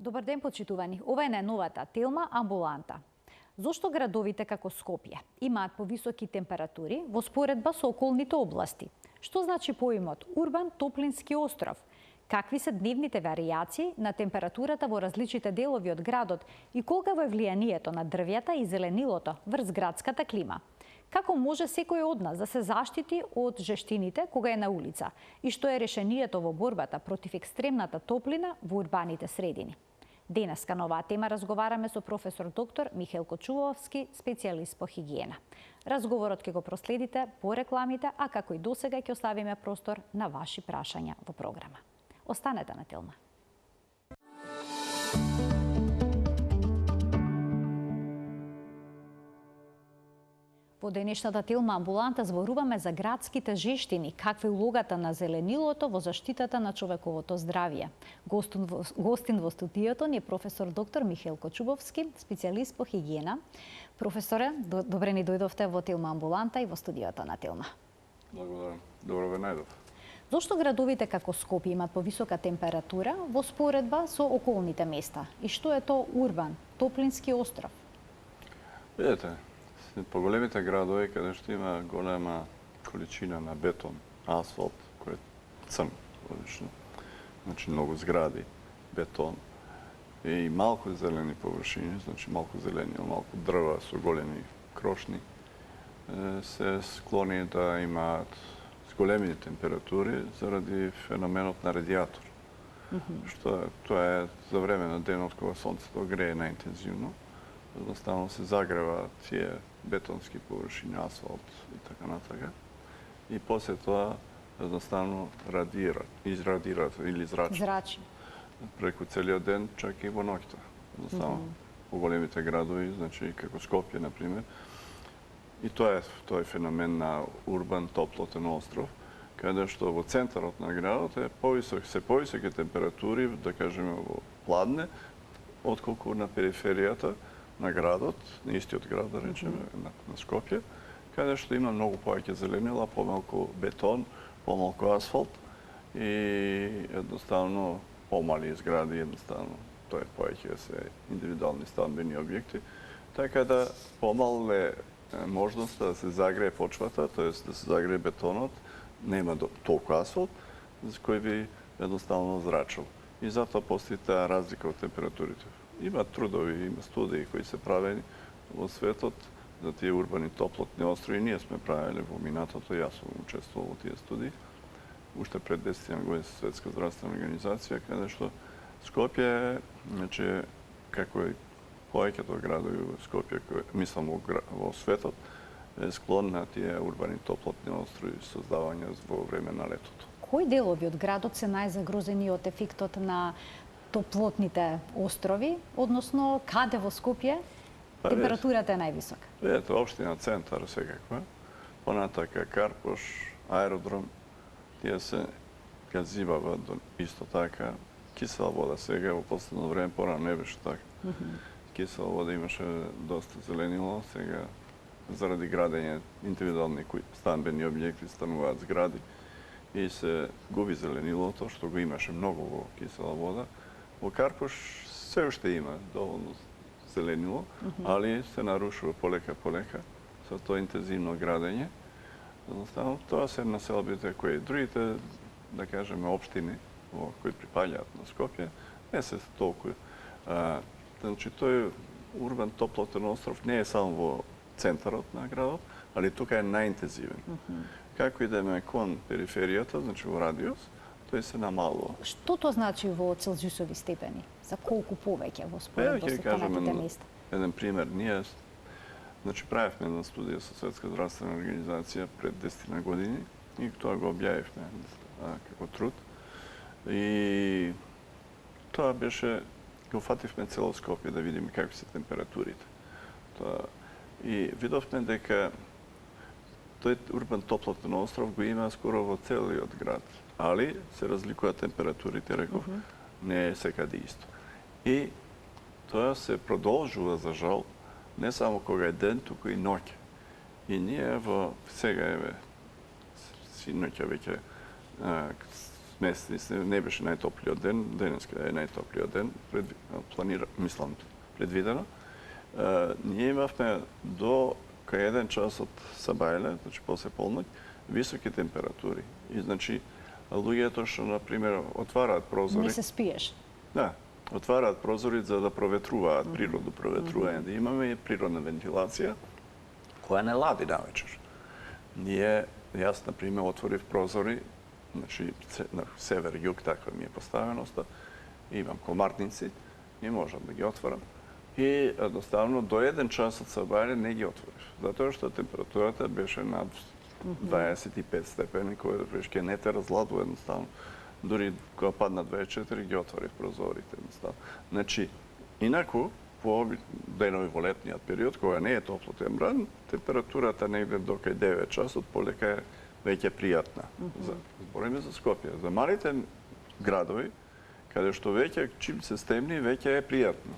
Добар ден, почитувани. Ова е најновата Телма амбуланта. Зошто градовите како Скопје имаат повисоки температури во споредба со околните области? Што значи поимот урбан топлински остров? Какви се дневните варијации на температурата во различите делови од градот и колкаво е влијанието на дрвјата и зеленилото врз градската клима? Како може секој од нас да се заштити од жештините кога е на улица? И што е решението во борбата против екстремната топлина во урбаните средини? Денеска на оваа тема разговараме со професор доктор Михаил Кочубовски, специјалист по хигиена. Разговорот ќе го проследите по рекламите, а како и досега ќе оставиме простор на ваши прашања во програма. Останете на Телма. Во денешната Телма амбуланта зборуваме за градските жештини, каква е улогата на зеленилото во заштитата на човековото здравје. Гостин во студиото ни е професор доктор Михаил Кочубовски, специјалист по хигиена. Професоре, добре ни дојдовте во Телма амбуланта и во студиото на Телма. Благодарам. Добро ве најдов. Зошто градовите како Скопје имаат повисока температура во споредба со околните места? И што е тоа урбан, топлински остров? Видете, по големите градови, каде што има голема количина на бетон, асфалт, кој е црн, одлично, значи многу згради, бетон, и малку зелени површини, значи малку зелени, малку дрва со големи крошни, се склони да имаат големи температури заради феноменот на радиатор. Што тоа е за време на денот кога сонцето грее најинтензивно, едноставно се загрева тие бетонски површини, асфалт и така натака. И после тоа едноставно израдираат или зрачи. Преку целиот ден, чак и во ноќта. Едноставно по големите градови, значи како Скопје на пример. И тоа е феномен на урбан топлотен остров, каде што во центарот на градот е повисоки температури, да кажеме во пладне, отколку на периферијата на градот, на истиот град, да речеме, на Скопје, каде што има многу повеќе зеленила, помалку бетон, помалку асфалт и едноставно помали згради, едноставно тоа е повеќе се индивидуални станбени објекти, така да помале можноста да се загрее почвата, т.е. да се загрее бетонот, нема толку асфалт, за кој би едноставно зрачил. И затоа постои таа разлика од температурите. Има трудови, има студии кои се правени во светот за тие урбани топлотни острови. Ние сме правеле во минатото, јас сум учествувал во тие студии. Уште пред 10 години со Светска здравствена организација, каде што Скопје, значи, како и повеќето градови во Скопје, мислам во светот, е склон на тие урбани топлотни острови создавање во време на летото. Кои делови од градот се најзагрозени од ефектот на топлотните острови, односно каде во Скопје температурата е највисока? Видете, општина центар секаква, понатака Карпош, аеродром, тие се газива исто така, кисела вода сега во последно време, порано не беше така. Кисела вода имаше доста зеленило, сега заради градење индивидуални станбени објекти стануваат згради и се губи зеленилото, што го имаше многу во кисела вода. Во Карпош се уште има доволно зеленило, али се нарушува полека со тоа интензивно градење. Едноставно, тоа се населбите кои другите, да кажеме, општини кои припаѓаат на Скопје, не се толку. Значи, тој урбан топлотен остров не е само во центарот на градот, али тука е најинтензивен. Како идеме кон периферијата, значи во радиус, тој се намалува. Што тоа значи во целзиусови степени? За колку повеќе во споредба со останатите места? Еден пример, ние значи правевме една студија со Светска здравствена организација пред 10 години и тоа го објавивме како труд. И тоа беше, го фативме цело Скопје да видиме какви се температурите. И видовме дека тој урбан топлотен остров го има скоро во целиот град, али се разликуваат температурите, реков, не е секаде исто. И тоа се продолжува, за жал, не само кога е ден, туку и ноќе. И ние сега, синоќа веќе месец не беше најтоплиот ден, денеска е најтоплиот ден, предвидено. Ние имавме до кај 1 час од сабајле, значи после полноќ, високи температури. И значи луѓето што на пример отвараат прозори. Не се спиеш. Да, отвараат прозори за да проветруваат, природно проветрување, да имаме и природна вентилација која не лади навечер. Јас на пример отворив прозори, значи на север-југ таква ми е поставеноста, имам комарници и можам да ги отворам. И едноставно до 1 час од сабајле не ги отворив, затоа што температурата беше над 25 степени, кој вешке не те разладува едноставно. Дори кога падна 24 ги отворив прозорите едноставно. Значи, инаку по денови во летниот период, кога не е топло температурата негде до кај 9 часот полека е веќе пријатна. Збориме за Скопје. За малите градови, каде што веќе чим се стемни, веќе е пријатно.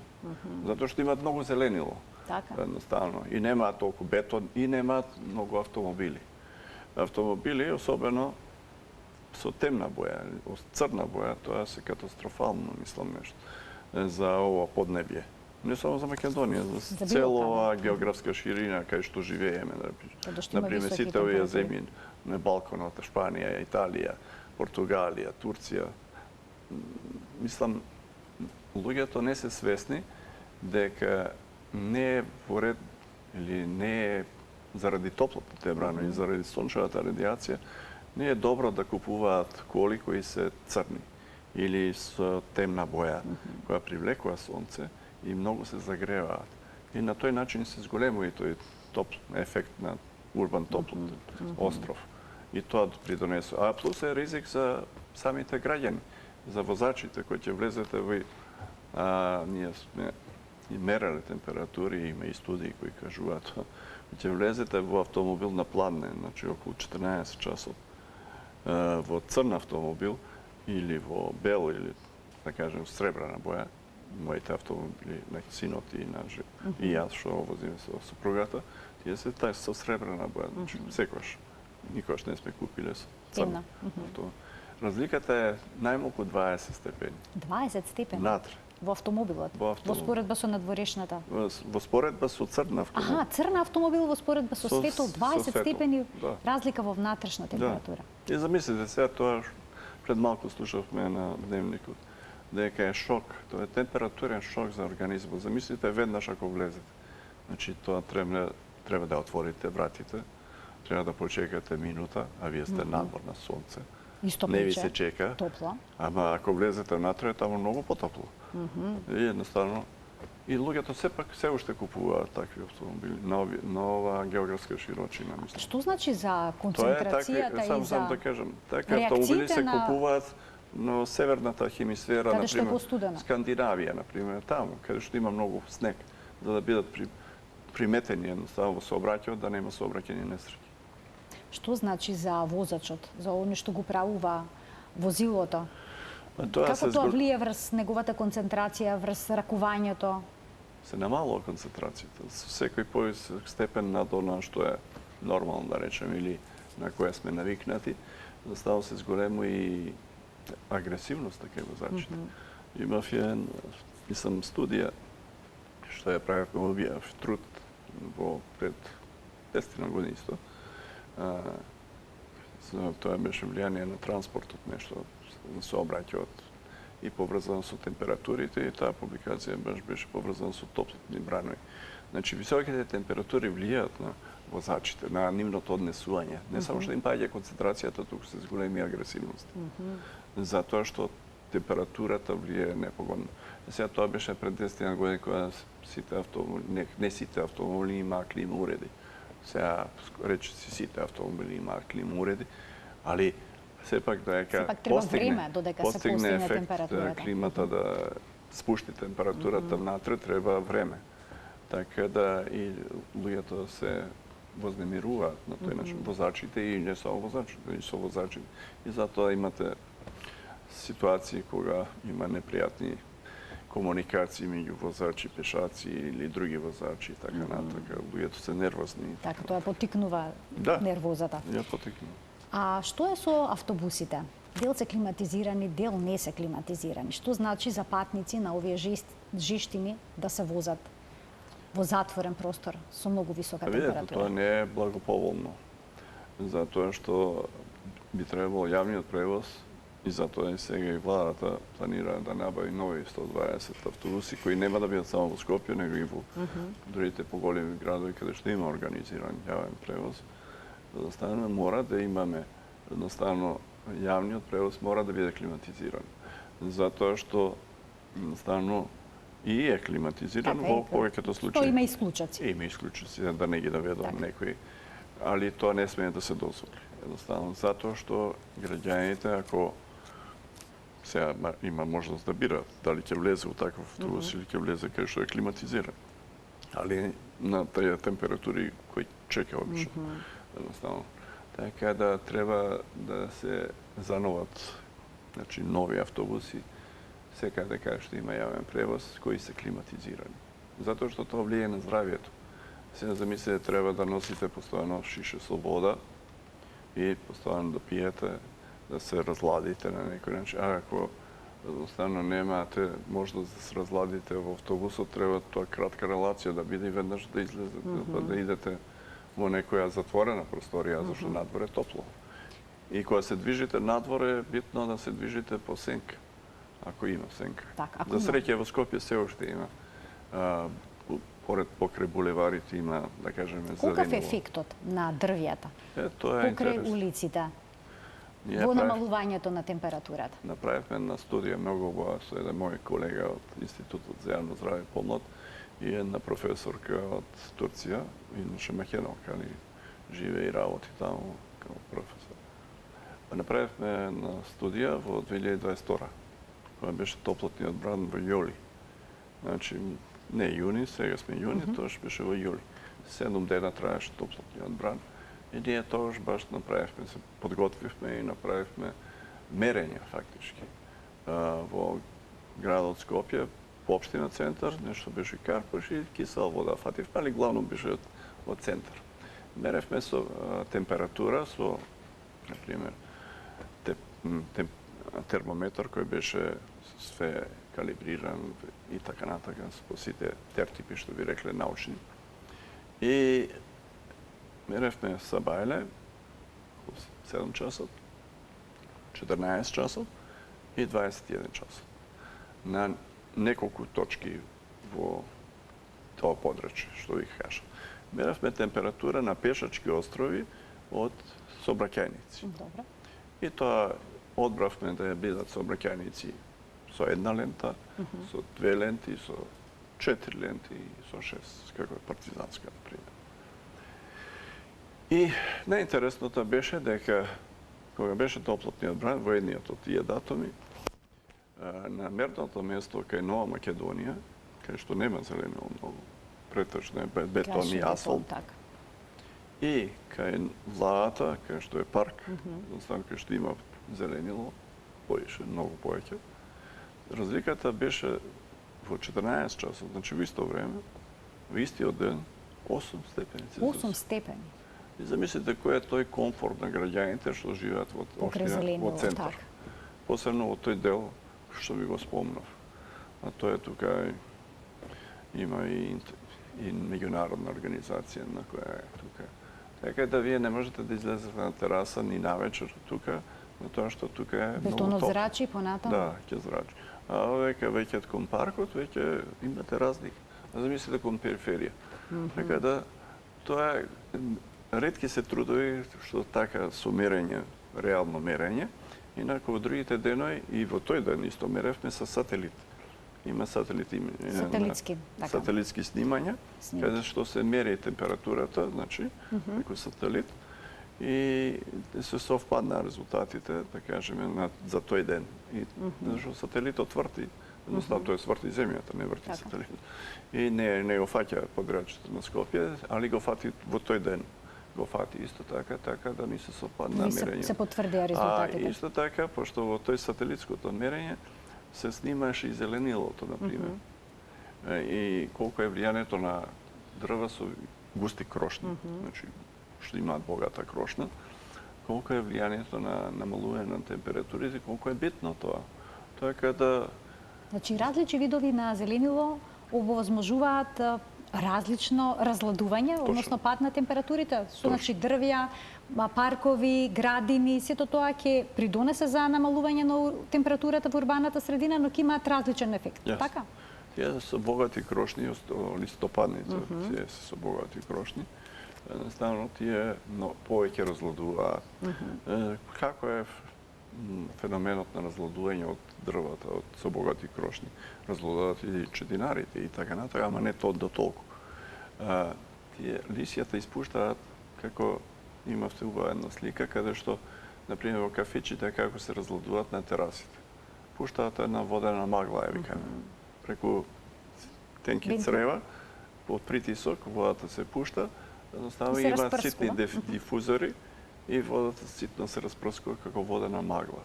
Затоа што имаат многу зеленило. Така. Едноставно. И немаат толку бетон, и немаат многу автомобили. Автомобили, особено со темна боја, црна боја, тоа се катастрофално, мислам, нешто за ово поднебје. Не само за Македонија, за целова географска ширина кај што живееме. Например, сите овие земји на Балканот, Шпанија, Италија, Португалија, Турција. Мислам, луѓето не се свесни дека не е во ред или не е заради топлата температура и заради сончевата радиација, не е добро да купуваат коли кои се црни или со темна боја, која привлекува сонце и многу се загреваат. И на тој начин се зголемува и тој ефект на урбан топлот остров. И тоа придонесува. А плюс е ризик за самите граѓани, за возачите кои ќе влезете во ние сме мерале температури, има и студии кои кажуваат, ќе влезете во автомобил на пладне, значи околу 14 часот, во црн автомобил или во бел или, да кажем, сребрана боја, моите автомобили на синот и и јас што возиме со супругата, тие се со сребрана боја, значи секојаш, никогаш не сме купиле со црна. Разликата е најмалку 20 степени. 20 степени? Натре. Во автомобилот? Во споредба со надворешната? Во споредба со црна автомобил. Аха, црна автомобил во споредба со светол, 20 степени разлика во внатрешна температура. И замислите сега тоа, пред малку слушавме на дневникот, дека е шок, тоа е температурен шок за организмот. Замислите веднаш ако влезете. Значи тоа треба да отворите вратите, треба да почекате минута, а вие сте надвор на сонце. Не ви се чека. Топло. Ама ако влезете внатре, таму многу потопло. И едноставно и луѓето сепак се уште купуваат такви автомобили на ова географска широчина, мислам. Што значи за концентрацијата и за сам да кажам, такви автомобили се купуваат на северната хемисфера, например, Скандинавија, например, таму, каде што има многу снег, за да бидат приметени едноставно во сообраќајот, да нема сообраќајни несреќи. Што значи за возачот, за оно што го правува возилото? Како тоа влие врз неговата концентрација, врз ракувањето? Се намалува концентрацијата. Со секој повисок степен над она што е нормално, да речем, или на која сме навикнати, заставно се зголему и агресивноста кај возачите. Имав мислам, студија што ја правев во објав труд во пред 10 години исто. Тоа беше влијание на транспортот, нешто на сообраќајот и поврзано со температурите, и таа публикација беше поврзана со топлотни бранови. Значи, високите температури влијаат на возачите, на нивното однесување. Не само што им паѓа концентрацијата, туку се зголеми агресивност. Затоа што температурата влијае непогодно. Сега тоа беше пред 10 години кога не сите автомобили имаа клима уреди. Сега рече си сите автомобили имаат клима уреди, али сепак дека постигне ефект климата да спушти температурата внатре, треба време. Така да и луѓето се вознемируваат на тој начин, возачите и не само возачите, и совозачите. И затоа имате ситуации кога има непријатни комуникации меѓу возачи, пешаци или други возачи и така натака. Луѓето се нервозни. Така, тоа потикнува нервозата. Да, ја потикнува. А што е со автобусите? Дел се климатизирани, дел не се климатизирани. Што значи за патници на овие жиштини да се возат во затворен простор со многу висока температура? Тоа не е благоповолно. Затоа што би требало јавниот превоз и затоа и сега и владата планира да набави нови 120 автобуси кои нема да бидат само во Скопје, него и во другите поголеми градови каде што има организиран јавен превоз. Едноставно мора да имаме, едноставно јавниот превоз мора да биде климатизиран. Затоа што едноставно и е климатизиран во повеќето случаи. Што има исклучоци. Има исклучоци, да не ги доведувам некои, али тоа не смее да се дозволи. Едноставно затоа што граѓаните, ако сега има можност да бират дали ќе влезе во таков автобус или ќе влезе кај што е климатизиран. Али на тие температури кои чека обично. Едноставно. Така да треба да се зановат нови автобуси секаде кај што има јавен превоз кои се климатизирани. Затоа што тоа влијае на здравјето. Сега замислете, треба да носите постојано шише со вода и постојано да пиете, да се разладите на некој начин. А ако едноставно немате можност да се разладите во автобусот, треба тоа кратка релација да биде и веднаш да излезете, да идете во некоја затворена просторија, зашто надвор е топло. И кога се движите надвор е битно да се движите по сенка, ако има сенка. За среќа во Скопје се уште има. Поред покрај булеварите има, да кажеме, зеленило. Каков е ефектот на дрвјата? Тоа е покрај улиците? Во намалувањето на температурата? Направивме една студија многу убава со еден мој колега од Институтот за јавно здравје и помлад и една професорка од Турција, иначе Македонка, али живее и работи таму како професор. Направивме една студија во 2022, која беше топлотниот бран во јули. Значи, не јуни, сега сме јуни, тоаш беше во јули. 7 дена траеше топлотниот бран. И ние тогаш баш направивме, се подготвивме и направивме мерења фактички во градот Скопје, по општина центар, нешто беше Карпош и кисела вода фативме, али главно беше од центар. Меревме со температура, со, например, термометар кој беше све калибриран и така натака, по сите тертипи што би рекле научни. И меревме са бајле 7 часот, 14 часот и 21 часот. На неколку точки во тоа подрачје, што ви кажам. Меревме температура на пешачки острови од сообраќајници. Добро. И тоа одбравме да ја бидат сообраќајници со една лента, со 2 ленти, со 4 ленти и со 6, како е партизанска, например. И најинтересното беше дека кога беше топлотниот бран во едниот од тие датуми, на мерното место кај Нова Македонија, кај што нема зеленило многу, претежно е бетон и асфалт, и кај владата, кај што е парк, едноставно кај што има зеленило, поише, многу повеќе, разликата беше во 14 часот, значи во исто време, во истиот ден, 8 степени. 8 степени? И замислите кој е тој комфорт на граѓаните што живеат во општина, во центар. Посебно во тој дел што ви го спомнав. А тоа е тука има и меѓународна организација на која е тука. Така да вие не можете да излезете на тераса ни навечер тука, на тоа што тука е многу топло. Бетонот зрачи понатаму? Да, ќе зрачи. А веќе кон паркот веќе имате разлика. А замислите кон периферија. Така да тоа е ретки се трудови што така со мерење, реално мерење, инаку во другите денови и во тој ден исто меревме со сателит. Има сателитски снимања, каде што се мери температурата, значи, како сателит, и се совпадна резултатите, да кажеме, за тој ден. И зашто сателитот врти, едноставно тој сврти земјата, не врти сателитот. И не го фаќа подрачето на Скопје, али го фати во тој ден. Го фати исто така да ни се совпадна мерење. Се потврдија резултатите. А исто така, пошто во тој сателитското мерење се снимаше и зеленилото, например. И колко е влијанието на дрва со густи крошни, значи што имаат богата крошна, колку е влијанието на намалување на температурите, колку е битно тоа. Тоа е када... Значи, различни видови на зеленило овозможуваат различно разладување, односно пад на температурите. Значи, дрвја, паркови, градини, сето тоа ќе придонесе за намалување на температурата во урбаната средина, но ќе имаат различен ефект, така? Тие се богати крошни, листопадните, тие се со богати крошни. Едноставно, тие повеќе разладуваат. Како е феноменот на разладување од дрвата, со богати крошни? Разладуваат и четинарите и така натаму, ама не до толку. Тие лисјата испуштаат, како имавте убава една слика, каде што, например, во кафичите, како се разладуваат на терасите. Пуштаат една водена магла, викаме. Преку тенки црева, под притисок, водата се пушта, едноставно има ситни дифузори и водата ситно се распрскува како водена магла.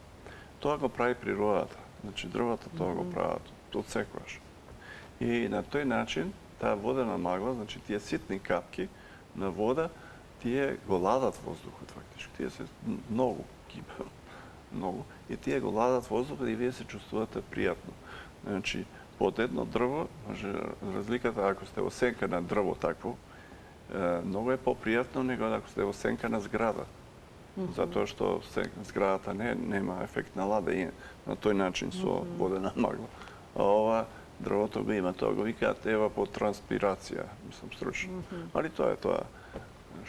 Тоа го прави природата. Значи, дрвата тоа го прават од секогаш. И на тој начин, таа водена магла, значи тие ситни капки на вода, тие го ладат воздухот фактички. Тие се многу кипа, многу. И тие го ладат воздухот и вие се чувствувате пријатно. Значи, под едно дрво, може разликата ако сте во сенка на дрво такво, многу е попријатно него ако сте во сенка на зграда. Затоа што зградата нема ефект на ладење на тој начин со водена магла. А ова дрвото го има, тоа го викаат евапотранспирација, мислам стручно. Али тоа е тоа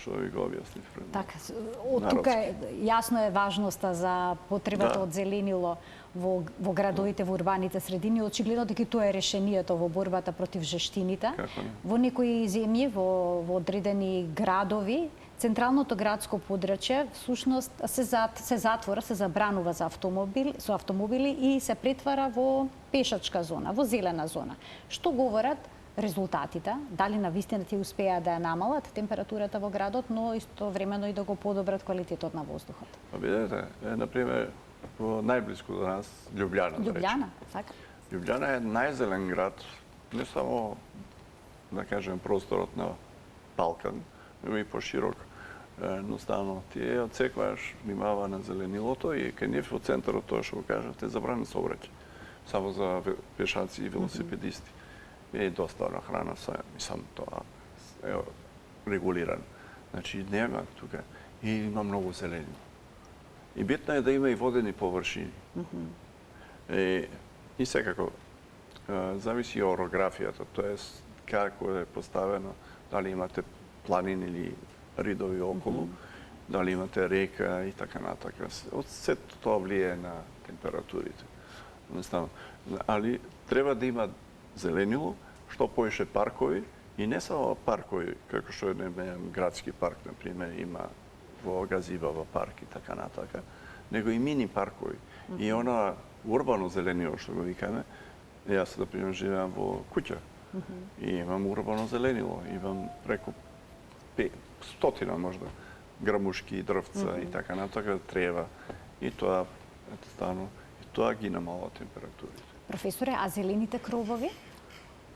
што ви го објаснив. Така, од тука јасно е важноста за потребата од зеленило во градовите, во урбаните средини. Очигледно дека тоа е решението во борбата против жештините. Во некои земји, во одредени градови, централното градско подрачје всушност се затвора, се забранува за автомобили и се претвара во пешачка зона, во зелена зона. Што говорат резултатите? Дали навистина тие успеа да ја намалат температурата во градот, но истовремено и да го подобрат квалитетот на воздухот? Видете, например, во најблиску до нас, Љубљана. Љубљана, така? Љубљана е најзелен град, не само, да кажем, просторот на Балкан, него и поширок. Едноставно, тие од секогаш внимава на зеленилото и кај нив во центарот, тоа што го кажавте, забранен сообраќај. Само за пешаци и велосипедисти. И доста на храна, мислам, тоа е регулиран. Значи, нема тука. И има многу зеленило. И битно е да има и водени површини. И секако, зависи од орографијата, тоест како е поставено, дали имате планини или ридови околу, дали имате река и така натака. Од сето тоа влијае на температурите. Али треба да има зеленило, што поише паркови, и не само паркови, како што е градски парк, например, има во Газибава парк и така натака, него и мини паркови. И она урбано зеленило, што го викаме, јас, например, живеам во куќа и имам урбано зеленило, имам преку 100 можда грамушки, дрвца и така натака, трева. И тоа, едноставно, и тоа ги намалува температурите. Професоре, а зелените кровови?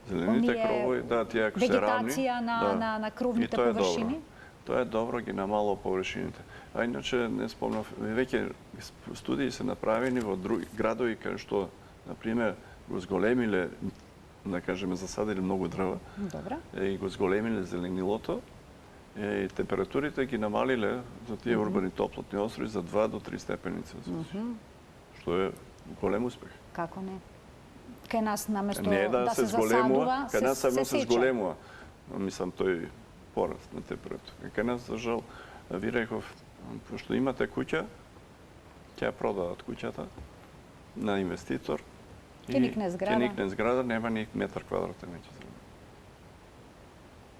Зелените кровови, да, тие ако се равни... Вегетација на кровните површини? Тоа е добро, ги намалува површините. А иначе, не спомнав, веќе студии се направени во други градови, кај што, например, го зголемиле, да кажеме, засадили многу дрва, и го зголемиле зеленилото, и температурите ги намалиле за тие урбани топлотни острови за 2 до 3 степени Целзиус. Што е голем успех. Како не? Кај нас наместо да се засадува, кај нас се зголемува. Мислам, тој пораст на температура. Кај нас, за жал, ви реков, пошто имате куќа, ќе ја продадат куќата на инвеститор. Ќе никне зграда, нема ни метар квадратен веќе зелено.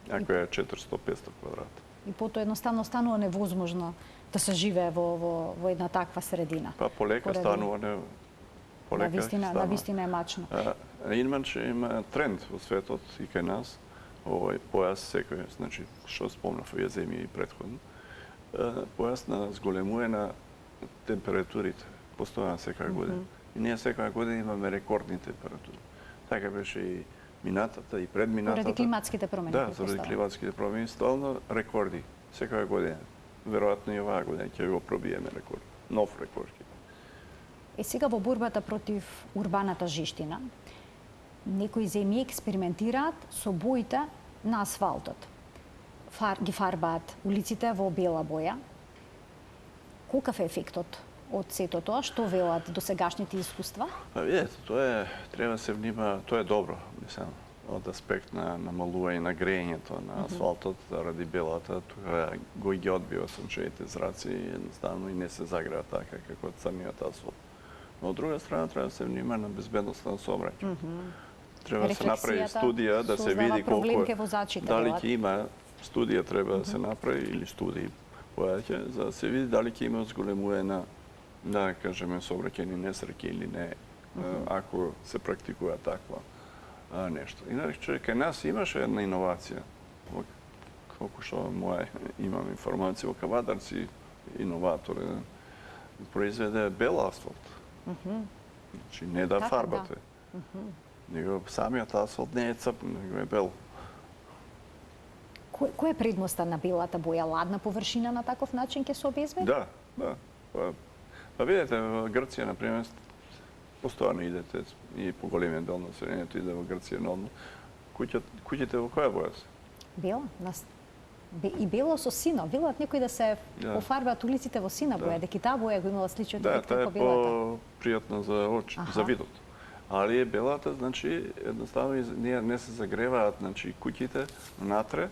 Ако е 400-500 квадрата. И потоа едноставно станува невозможно да се живее во една таква средина. Па полека станува Навистина е мачно. Иначе има тренд во светот и кај нас, овој појас секој, значи, што спомнав овие земји и претходно, појас на зголемување на температурите, постојано секоја година. И ние секоја година имаме рекордни температури. Така беше и минатата и предминатата. Поради климатските промени. Да, заради климатските промени, стално рекорди, секоја година. веројатно и оваа година ќе го пробиеме рекорд. Нов рекорд. Сега во борбата против урбаната жиштина, некои земји експериментираат со боите на асфалтот. Ги фарбаат улиците во бела боја. Колкав е ефектот од сето тоа? Што велат досегашните искуства? Видете, треба се внима, тоа е добро, мислам, од аспект на намалување на грејењето на асфалтот заради белата, тоа го ги одбива сончевите зраци и едноставно и не се загрева така како црниот асфалт. Но од друга страна треба да се внима на безбедноста на сообраќај. Треба да се направи студија да се види колку дали ќе има студија треба да се направи или студии повеќе за да се види дали ќе има зголемување да кажеме сообраќајни несреќи или не ако се практикува таква нешто. Иначе кај нас имаше една иновација. Колку што имам информација во Кавадарци иноватор произведе бел асфалт. Значи не да фарбате. Него самиот асфалт не е црпен, него е бел. Која е предноста на белата боја? Ладна површина на таков начин ќе се обезбеди? Да. Па видите, во Грција, например, постојано идете и по големиот дел на населението иде во Грција на одмор. Куќите во која боја се? Бела. И бело со сино. Велат некои да се пофарбаат улиците во сина боја, дека таа боја го имала сличен ефект како белата. Да, таа е попријатна за очи, за видот. Али белата, значи, едноставно не се загреваат, значи, куќите натре,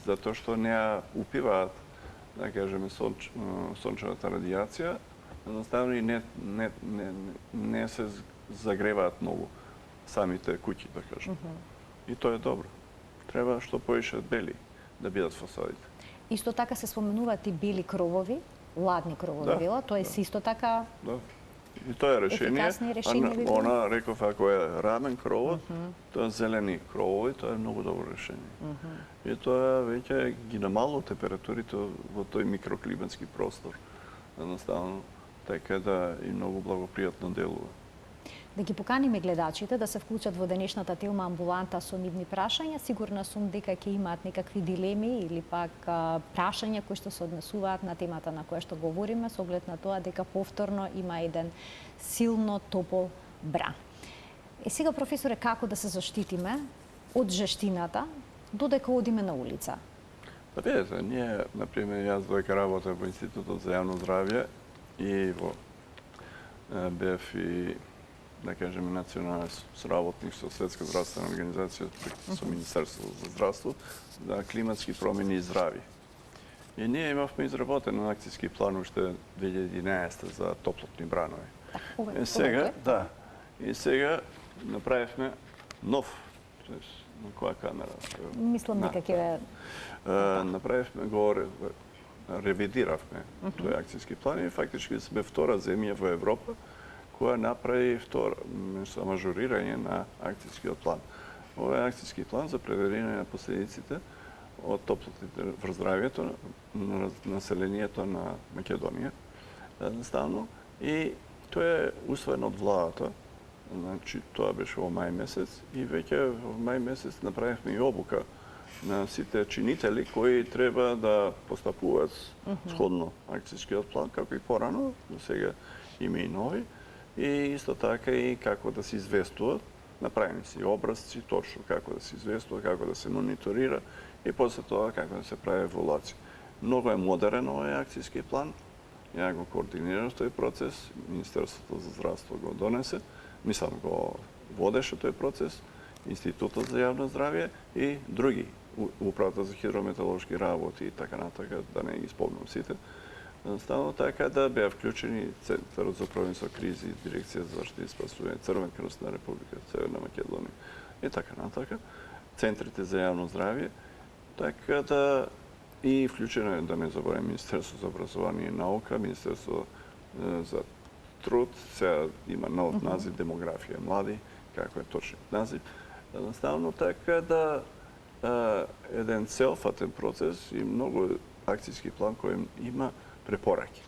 затоа што не упиваат, да кажеме, сончевата радијација, едноставно и не се загреваат многу самите куќи, да кажем. И тоа е добро. Треба што поише бели да бидат фасадите. Исто така се споменуваат и бели кровови, ладни кровови, вела, тоа е исто така. И тоа е решение. Она реков ако е рамен кровот, тоа зелени кровови, тоа е многу добро решение. И тоа веќе ги намалува температурите во тој микроклиматски простор. Едноставно, така да и многу благопријатно делува. Да ги поканиме гледачите да се вклучат во денешната тема амбуланта со нивни прашања. Сигурна сум дека ќе имаат некакви дилеми или пак прашања кои што се однесуваат на темата на која што говориме, со оглед на тоа дека повторно има еден силно топол бран. Сега, професоре, како да се заштитиме од жештината додека одиме на улица? Па видите, ние, например, јас додека работам во Институтот за јавно здравје и во бев и да кажеме, национален соработник со Светска здравствена организација, со Министерството за здравство, за климатски промени и здрави. И ние имавме изработен акцијски план уште 2011 за топлотни бранови. И сега направивме нов, на која камера? Мислам дека ќе направивме ревидиравме тој акцијски план и фактички сме втора земја во Европа која направи мажорирање на акцијскиот план. Ова е акцијски план за превенирање на последиците од топлотните врз здравјето на населението на Македонија. Едноставно, и тоа е усвоено од владата. Значи, тоа беше во мај месец и веќе во мај месец направивме и обука на сите чинители кои треба да постапуваат сходно акцијскиот план, како и порано, сега има и нови. И исто така и како да се известуваат, направени се образци точно како да се известува, како да се мониторира и после тоа како да се прави еволуација. Многу е модерен овој акцијски план. Ја го координирав тој процес, Министерството за здравство го донесе, мислам го водеше тој процес, Институтот за јавно здравје и други, Управата за хидрометеоролошки работи и така натака, да не ги спомнам сите. Едноставно така да беа вклучени Центарот за управување со кризи, Дирекција за заштита и спасување, Црвен крст на Република Северна Македонија и така натака, центрите за јавно здравје, така да и вклучено да не забораваме Министерство за образование и наука, Министерство за труд, сега има нов назив демографија млади, како е точниот назив. Едноставно така да еден целфатен процес и многу акцијски план кој има препораки.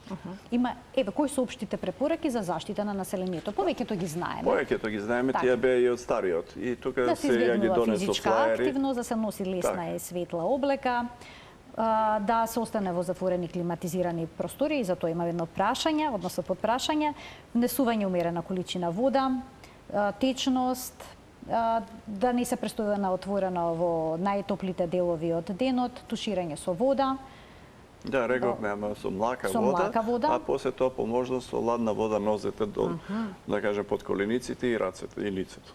Кои се општите препораки за заштита на населението? Повеќето ги знаеме. Повеќето ги знаеме, тие беа и од стариот. И тука да се ја ги донесо физичка флаери. активност, да се носи лесна и светла облека, да се остане во затворени климатизирани простори, и затоа има едно прашање, односно подпрашање, внесување умерена количина вода, течност, да не се престојува на отворено во најтоплите делови од денот, туширање со вода. Да, рековме, ама со млака вода, а после тоа по можност со ладна вода нозете до, да кажем, под колениците и рацете и лицето.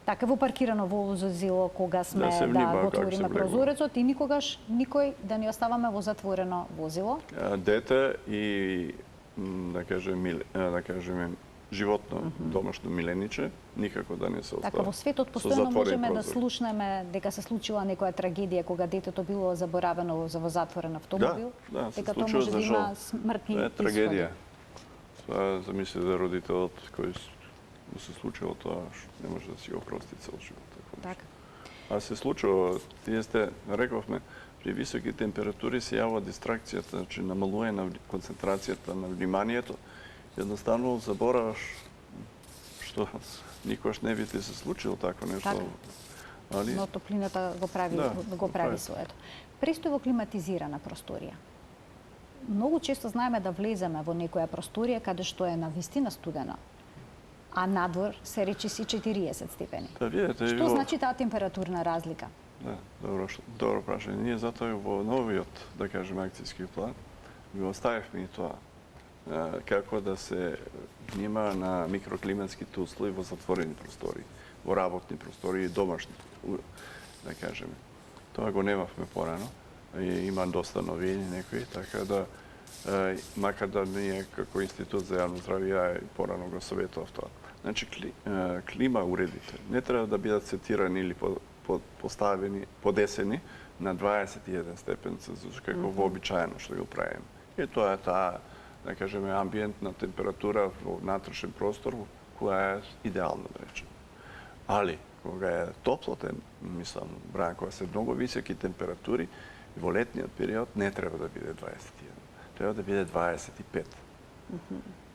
Така, во паркирано возило, кога сме го отвориме прозорецот и никогаш никој да не оставаме во затворено возило. Дете и, да кажем, животно, домашно милениче, никако да не се остави. Така, во светот постојано можеме да слушнеме дека се случила некоја трагедија кога детето било заборавено во затворен автомобил, дека тоа може да има смртни исходи. Трагедија. Тоа замислите родителот кој се случило тоа, не може да си го прости цел живот. Така. А се случува, рековме, при високи температури се јавува дистракцијата, значи намалување на концентрацијата на вниманието. Едноставно забораваш што никош не би ти се случило такво нешто. Така. Но топлината го прави своето. Престој во климатизирана просторија. Многу често знаеме да влеземе во некоја просторија каде што е навистина студено, а надвор се речиси 40 степени. Да, видите, што значи таа температурна разлика? Да, добро прашање. Ние затоа во новиот, да кажеме, акцијски план го оставивме и тоа. Како да се внимава на микроклиматските услови во затворени простори, во работни простори и домашни, да кажеме. Тоа го немавме порано. Има доста новини некои, така да макар да ние како Институт за јавно здравје ја порано го советував тоа. Значи клима уредите не треба да бидат сетирани или поставени, подесени на 21 степен Целзиус, како вообичаено што го правиме. И тоа е таа, да кажеме, амбиентна температура во внатрешен простор, која е идеална, да речеме. Али, кога е топлотен, мислам, кога се многу високи температури, во летниот период не треба да биде 21. Треба да биде 25.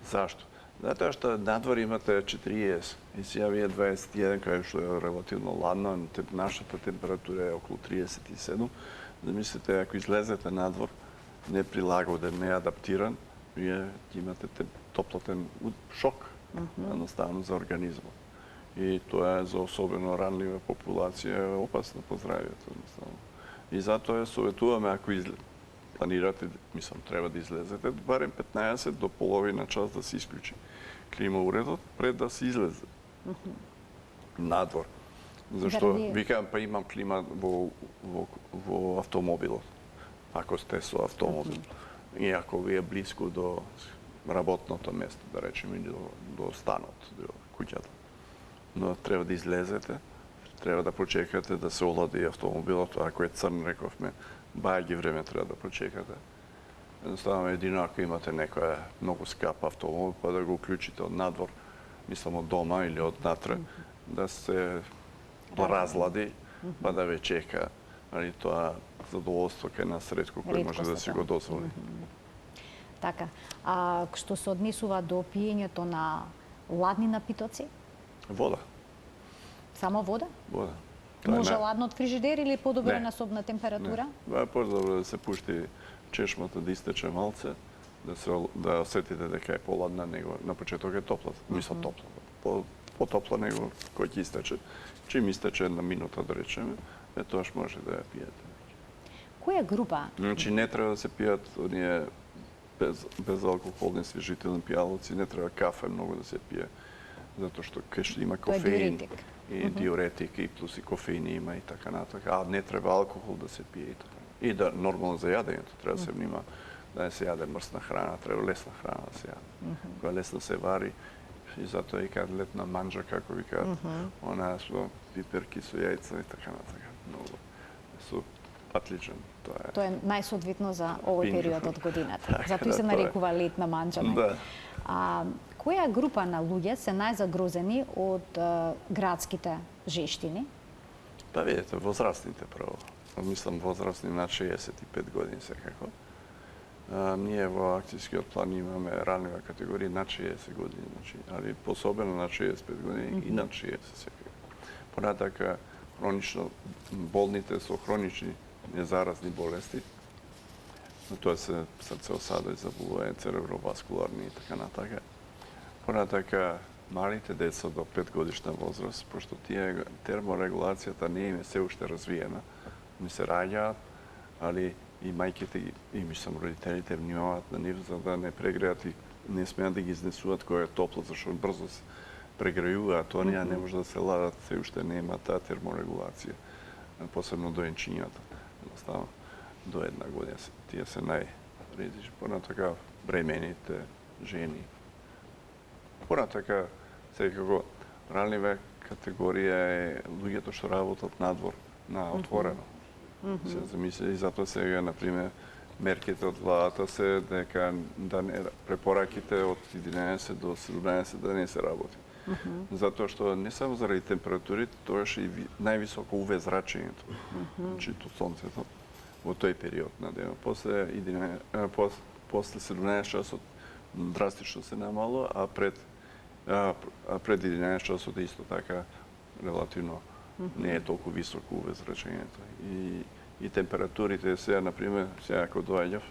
Зашто? Затоа што надвор имате 40 и сега вие 21, кај што е релативно ладно, нашата температура е околу 37. Да мислите, ако излезете надвор, не прилагоден, не адаптиран, вие имате топлотен шок, едноставно за организмот. И тоа е за особено ранлива популација опасно по здравјето, едноставно. И затоа советуваме, ако планирате, мислам, треба да излезете, барем 15 до половина час да се исклучи клима уредот пред да се излезе надвор. Зашто викам, па имам клима во автомобилот. Ако сте со автомобил. И ако ви е близко до работното место, да речеме, или до станот, до куќата. Но треба да излезете, треба да почекате да се олади автомобилот, ако е црн, рековме, бајаги време треба да почекате. Едноставно, едино ако имате некоја многу скап автомобил, па да го уклучите од надвор, мислам од дома или од натре, да се разлади, па да ве чека. Али тоа задоволство кај нас ретко кој може да си го дозволи. Така. А што се однесува до пиењето на ладни напитоци? Вода. Само вода? Вода. Може ладно од фрижидер или подобра на собна температура? Не. Подобро да се пушти чешмата да истече малце, да осетите дека е поладна него. На почеток е топла, мислам топла. Потопла него кој ќе истече. Чим истече една минута, да речеме, тоаш може да ја пиете. Која група? Значи не треба да се пијат оние безалкохолни свежителни пијалоци, не треба кафе многу да се пие, затоа што кај има кофеин и диуретик и плюс и кофеин има и така натака, а не треба алкохол да се пие и така. И да нормално за јадењето треба да се внима да не се јаде мрсна храна, треба лесна храна да се јаде. Која лесно се вари и затоа и кај летна манџа, како ви кажат, она со пиперки со јајца и така натака. Многу со атличен. Тоа е најсоодветно за овој период од годината. Затоа и се нарекува летна манџа. Да. Која група на луѓе се најзагрозени од градските жештини? Па видите, возрастните прво. Мислам возрастни над 65 години секако. Ние во акцијскиот план имаме ранлива категорија над 60 години, значи, али посебно над 65 години и над 60 секако. Понатака хронично болните со хронични незаразни болести. Но тоа се срцеосадови заболувања, цереброваскуларни и така натака. Понатака, малите деца до 5 годишна возраст, пошто тие терморегулацијата не им е се уште развиена, не се раѓаат, али и мајките и мислам родителите внимаваат на нив за да не прегреат и не смеат да ги изнесуваат кога е топло, зашто брзо се прегрејуваат, оние не може да се ладат, се уште нема таа терморегулација, посебно доенчињата. Едноставно, до 1 година тие се најризични. Понатака, бремените, жени. Понатака, секако, ранлива категорија е луѓето што работат надвор, на отворено. Се замисли, и затоа сега, например, мерките од владата се дека да не, препораките од 11 до 17 да не се работи. Затоа што не само заради температурите, тоаш и највисоко UV зрачењето, значи до сонцето, во тој период на ден. После 17 часот драстично се намало, а пред 11 часот исто така релативно не е толку високо UV зрачењето. И температурите сега, например, сега ако доаѓав,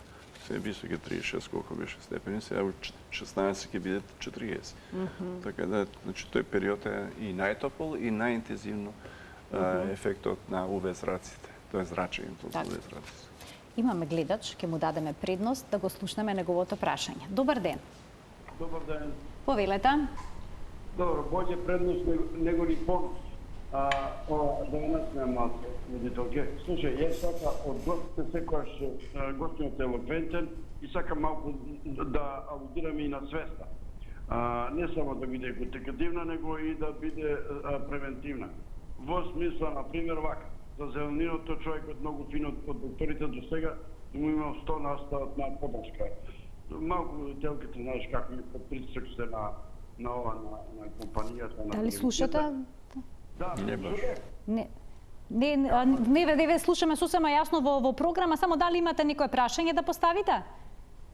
се високи 36, колку беше степени, сега 16 ќе биде 40. Така да, значи, тој период е и најтопол и најинтензивно ефектот на UV зраците. Тоа е зрачењето од UV зраците. Имаме гледач, ќе му дадеме предност да го слушнеме неговото прашање. Добар ден. Добар ден. Повелете. Добро, боље предност него ли понос. Да не сме малко, водителке. Слушај, јас сака од гостите секојаш гостинот е елоквентен и сакам малку да алудирам и на свеста. Не само да биде екотекативна, него и да биде превентивна. Во смисла, например, вака, за зелениното човекот многу фино од докторите до сега му имал 100% на подршка. Малку телките, знаеш како под притисок се на компанијата. Дали слушате? Да, не баш. Не ве слушаме сосема јасно во програма, само дали имате некое прашање да поставите?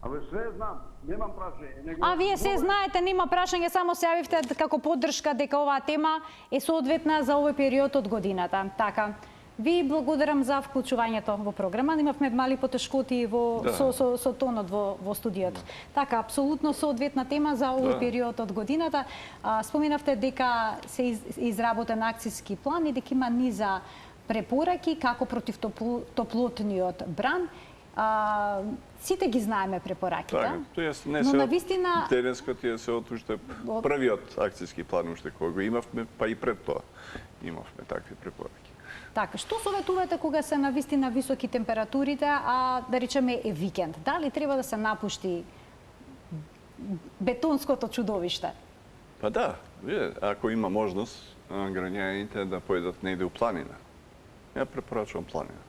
Абе, све знам, немам прашање. А вие се знаете, нема прашање, само се јавивте како поддршка дека оваа тема е соодветна за овој период од годината. Така. Ви благодарам за вклучувањето во програма. Имавме мали потешкоти со тонот во студиото. Така, апсолутно соодветна тема за овој период од годината. Споменавте дека се изработен акцијски план и дека има низа препораки како против топлотниот бран. Сите ги знаеме препораките. Така, не се од денеска тие се од уште првиот акцијски план уште кој го имавме, па и пред тоа имавме такви препораки. Така, што советувате кога се навистина високи температурите, а да речеме е викенд? Дали треба да се напушти бетонското чудовиште? Па да, ако има можност граѓаните да појдат негде у планина. Ја препорачувам планина.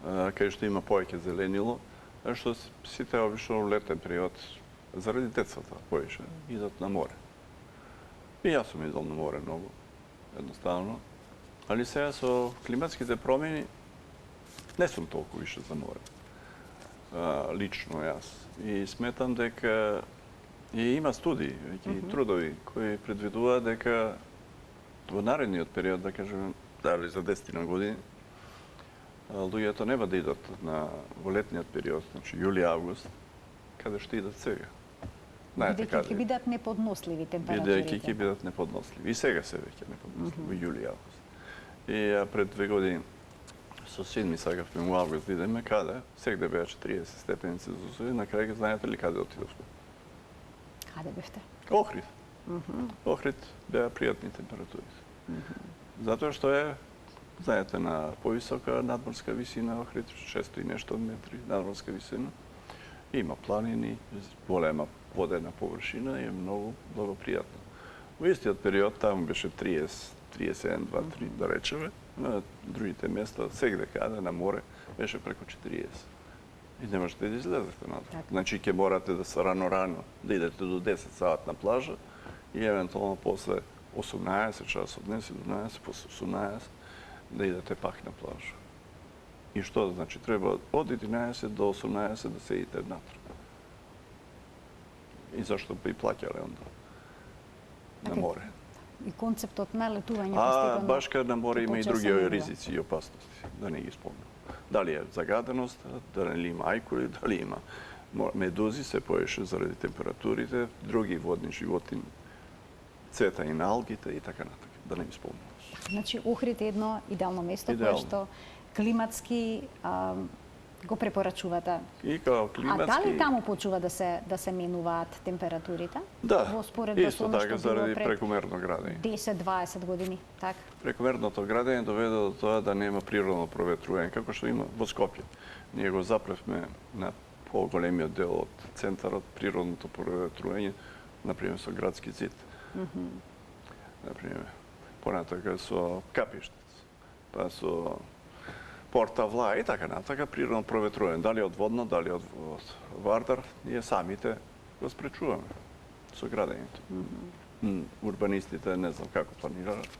Кај што има повеќе зеленило, што сите обично летен период, заради децата повеќе, идат на море. И јас сум идол на море многу, едноставно. Али сега со климатските промени не сум толку више за море. Лично јас. И сметам дека и има студии, и трудови кои предвидуваат дека во наредниот период, да кажеме, дали за 10 години, луѓето нема да идат во летниот период, значи јули-август, каде што идат сега. Бидејќи ќе бидат неподносливи температурите. Бидејќи ќе бидат неподносливи. И сега се веќе неподносливи, во јули-август. И пред 2 години со син ми сакавме во август да идеме каде, сегде беа 40 степени Целзиусови, на крај знаете ли каде отидовме? Каде бевте? Охрид. Охрид беа пријатни температури. Затоа што е, знаете, на повисока надморска висина, Охрид 600 и нешто метри надморска висина. Има планини, голема водена површина и е многу благопријатно. Во истиот период таму беше 30, 31, 2, 3, да речеме. На другите места, сегде каде на море, беше преку 40. И не можете да излезете надвор. Значи, ќе морате да се рано да идете до 10 саат на плажа и евентуално после 18 часот, не 17, после 18, да идете пак на плажа. И што значи? Треба од 11 до 18 да се идете внатре. И зашто би плаќале онда? На море. И концептот на летување постепено. Баш кај на море има и други ризици и опасности, да не ги спомнам. Дали е загаденост, дали има ајкури, дали има медузи, се поеше заради температурите, други водни животини, цвета и на алгите и така натака, да не ми спомнам. Значи, Охрид е едно идеално место кое што климатски го препорачувате. И као климатски... А дали таму почува да се менуваат температурите? Да, во споредба исто со она така што било заради пред прекомерно градење. 10-20 години, така? Прекомерното градење доведе до тоа да нема природно проветрување, како што има во Скопје. Ние го запревме на поголемиот дел од центарот, природното проветрување, например со градски зид. Например, понатака со Капиштец, па со Порта Вла и така натака, природно проветрување. Дали од водно, дали од Вардар, ние самите го спречуваме со градењето. Урбанистите не знам како планираат.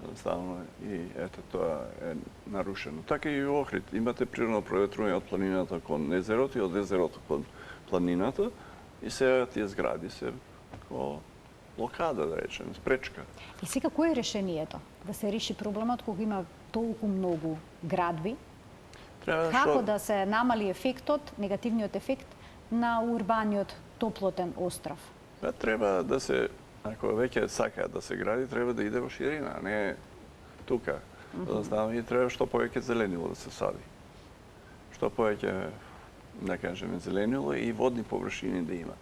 Едноставно и ето тоа е нарушено. Така и во Охрид имате природно проветрување од планината кон езерото и од езерото кон планината и се тие згради се како блокада, да речеме, спречка. И сега кој е решението? Да се реши проблемот кога има толку многу градби? Како да се намали ефектот, негативниот ефект на урбаниот топлотен остров? Треба да се, ако веќе сака да се гради, треба да иде во ширина, а не тука. Одноставно и треба што повеќе зеленило да се сади. Што повеќе, да кажеме, зеленило и водни површини да има.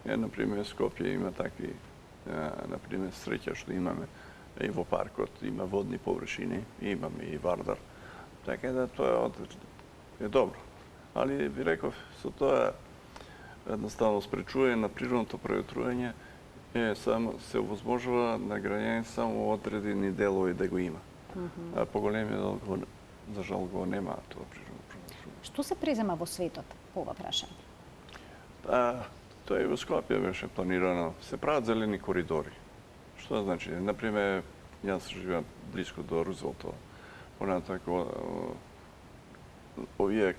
Например, Скопје има такви, например, среќа што имаме и во паркот, има водни површини, имаме и Вардар. Така да тоа е добро. Али би реков, со тоа едноставно спречување на природното проветрување само се возможува на граѓаните само во одредени делови да го има. А поголемиот дел за жал го нема тоа природно проветрување. Што се презема во светот по ова прашање? Тоа и во Скопје беше планирано. Се прават зелени коридори. Што значи? Например, јас живеам близко до Рузвелтово. Понатако, овие,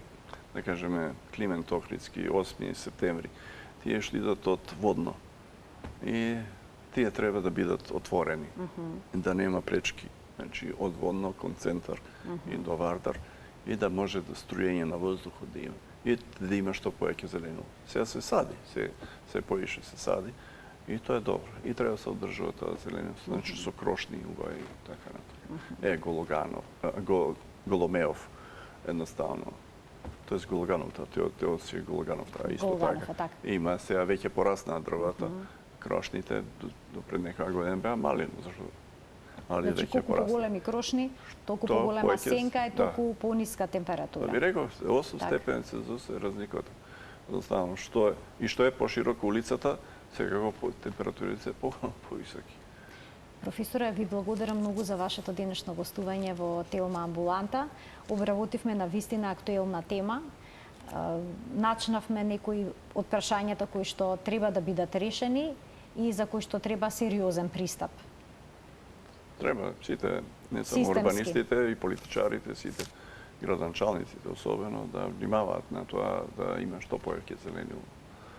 да кажеме, Климент Охридски, 8 септември, тие што идат од водно. И тие треба да бидат отворени, да нема пречки. Значи, од водно кон центар и до Вардар, и да може да струјење на воздухот да има. И да има што повеќе зелено. Сега се сади, се поише се сади. И тоа е добро. И треба да се одржува тоа зеленост. Значи со крошни угаи и така натака. Голомеов, едноставно. Тоест Гологанов, Теодосија Гологанов, исто така. Има сега веќе пораснаа дрвата. Крошните до пред некоја година беа малено, зашто? Значи, колку поголеми крошни, толку поголема сенка и толку пониска температура. Да би реков, 8 степени Целзиус се разликата. Одноставно, што е поширока улицата, секако температурите се повисоки. Професоре, ви благодарам многу за вашето денешно гостување во Телма амбуланта. Обработивме на вистина актуелна тема. Начнавме некои од прашањата кои што треба да бидат решени и за кои што треба сериозен пристап. Треба, сите, не само урбанистите и политичарите, сите градоначалниците особено, да внимаваат на тоа да има што повеќе зеленило.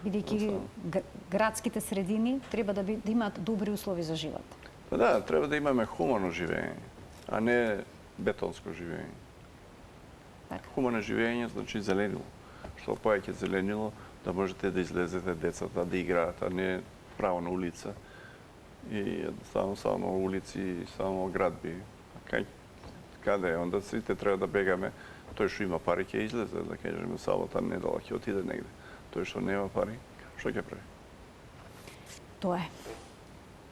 Бидејќи градските средини треба да имаат добри услови за живот. Па да, треба да имаме хумано живење, а не бетонско живење. Хумано живење значи зеленило. Што повеќе зеленило, да можете да излезете децата да играат, а не право на улица. И едноставно само улици, само градби. Каде е? Онда сите треба да бегаме. Тој што има пари ќе излезе, да кажеме, сабота, недела ќе отиде негде. Тој што нема пари, што ќе прави? Тоа е.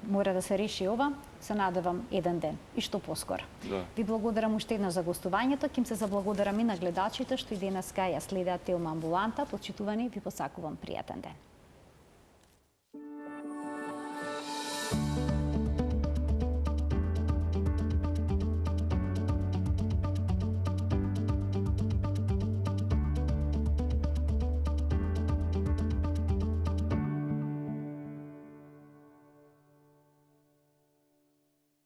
Мора да се реши ова, се надевам еден ден и што поскоро. Да. Ви благодарам уште еднаш за гостувањето, ким се заблагодарам и на гледачите што и денеска ја следеат Телма амбуланта. Почитувани, ви посакувам пријатен ден.